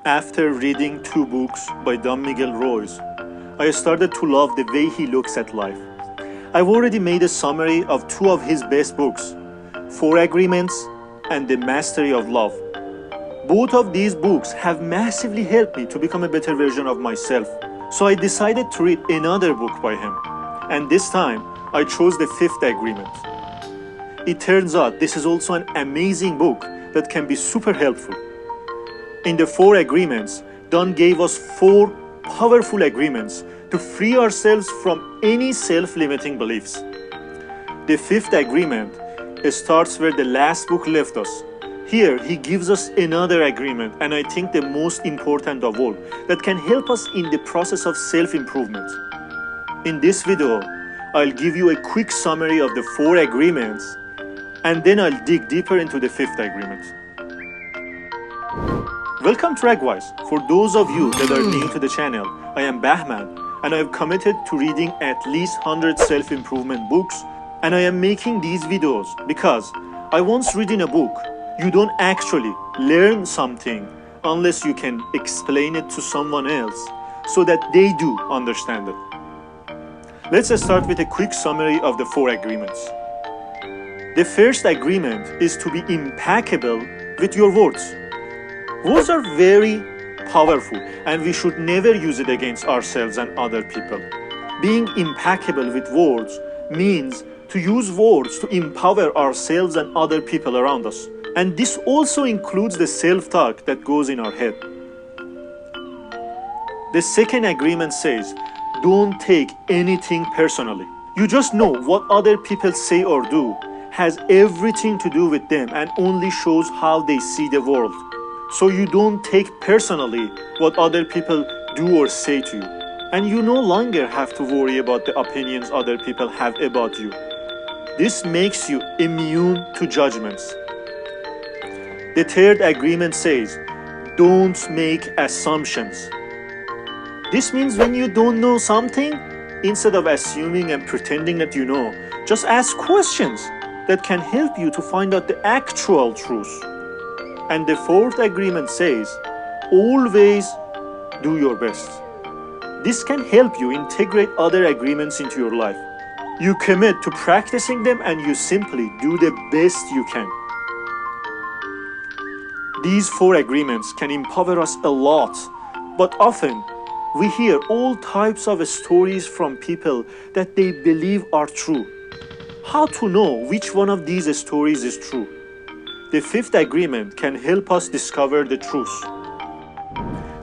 After reading 2 books by Don Miguel Ruiz, I started to love the way he looks at life. I've already made a summary of 2 of his best books, 4 Agreements and The Mastery of Love. Both of these books have massively helped me to become a better version of myself. So I decided to read another book by him. And this time, I chose The Fifth Agreement. It turns out this is also an amazing book that can be super helpful. In the 4 agreements, Don gave us 4 powerful agreements to free ourselves from any self-limiting beliefs. The 5th agreement starts where the last book left us. Here, he gives us another agreement, and I think the most important of all, that can help us in the process of self-improvement. In this video, I'll give you a quick summary of the 4 agreements, and then I'll dig deeper into the 5th agreement. Welcome to Ragwise. For those of you that are new to the channel, I am Bahman, and I have committed to reading at least 100 self-improvement books, and I am making these videos because I once read in a book, you don't actually learn something unless you can explain it to someone else so that they do understand it. Let's start with a quick summary of the 4 agreements. The first agreement is to be impeccable with your words. Words are very powerful, and we should never use it against ourselves and other people. Being impeccable with words means to use words to empower ourselves and other people around us. And this also includes the self-talk that goes in our head. The second agreement says, don't take anything personally. You just know what other people say or do has everything to do with them and only shows how they see the world. So you don't take personally what other people do or say to you. And you no longer have to worry about the opinions other people have about you. This makes you immune to judgments. The third agreement says, don't make assumptions. This means when you don't know something, instead of assuming and pretending that you know, just ask questions that can help you to find out the actual truth. And the 4th agreement says, always do your best. This can help you integrate other agreements into your life. You commit to practicing them and you simply do the best you can. These 4 agreements can empower us a lot, but often we hear all types of stories from people that they believe are true. How to know which one of these stories is true? The 5th agreement can help us discover the truth.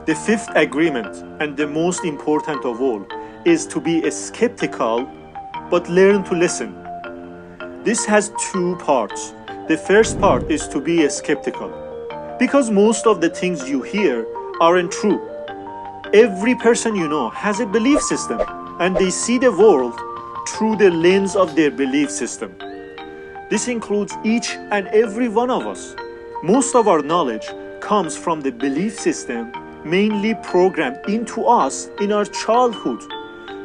The 5th agreement, and the most important of all, is to be skeptical but learn to listen. This has 2 parts. The first part is to be skeptical, because most of the things you hear aren't true. Every person you know has a belief system, and they see the world through the lens of their belief system. This includes each and every one of us. Most of our knowledge comes from the belief system mainly programmed into us in our childhood.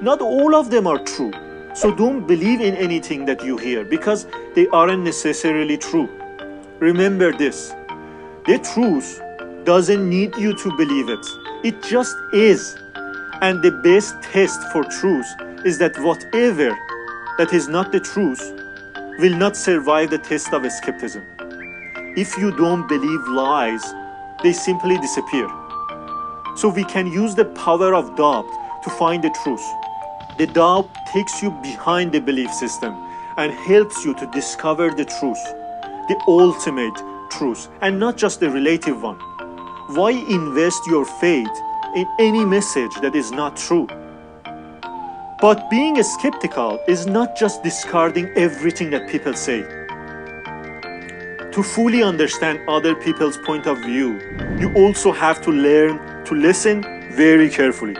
Not all of them are true, so don't believe in anything that you hear because they aren't necessarily true. Remember this, the truth doesn't need you to believe it. It just is. And the best test for truth is that whatever that is not the truth will not survive the test of skepticism. If you don't believe lies, they simply disappear. So we can use the power of doubt to find the truth. The doubt takes you behind the belief system and helps you to discover the truth, the ultimate truth, and not just the relative one. Why invest your faith in any message that is not true? But being skeptical is not just discarding everything that people say. To fully understand other people's point of view, you also have to learn to listen very carefully.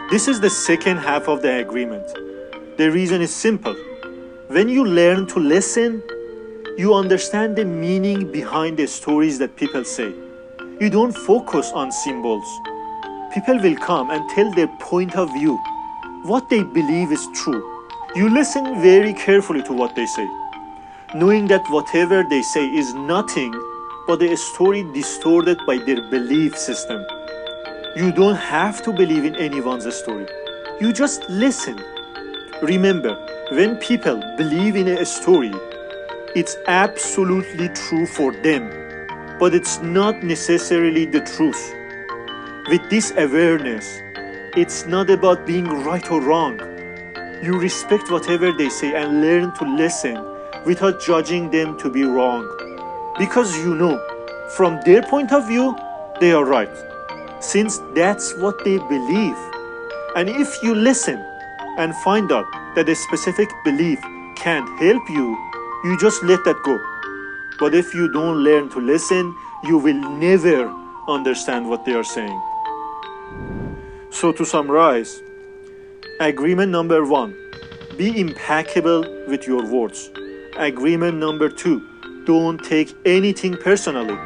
This is the second half of the agreement. The reason is simple. When you learn to listen, you understand the meaning behind the stories that people say. You don't focus on symbols. People will come and tell their point of view, what they believe is true. You listen very carefully to what they say, knowing that whatever they say is nothing but a story distorted by their belief system. You don't have to believe in anyone's story. You just listen. Remember, when people believe in a story, it's absolutely true for them, but it's not necessarily the truth. With this awareness, it's not about being right or wrong. You respect whatever they say and learn to listen without judging them to be wrong. Because you know, from their point of view, they are right, since that's what they believe. And if you listen and find out that a specific belief can't help you, you just let that go. But if you don't learn to listen, you will never understand what they are saying. So to summarize, agreement number 1, be impeccable with your words. Agreement number 2, don't take anything personally.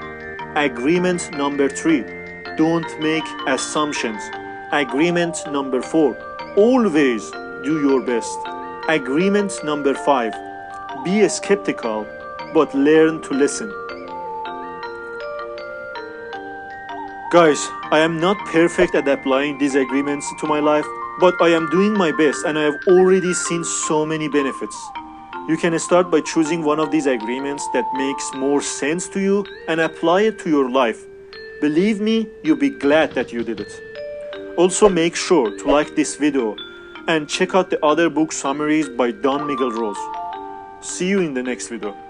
Agreement number 3, don't make assumptions. Agreement number 4, always do your best. Agreement number 5, be skeptical but learn to listen. Guys, I am not perfect at applying these agreements to my life, but I am doing my best and I have already seen so many benefits. You can start by choosing one of these agreements that makes more sense to you and apply it to your life. Believe me, you'll be glad that you did it. Also make sure to like this video and check out the other book summaries by Don Miguel Ruiz. See you in the next video.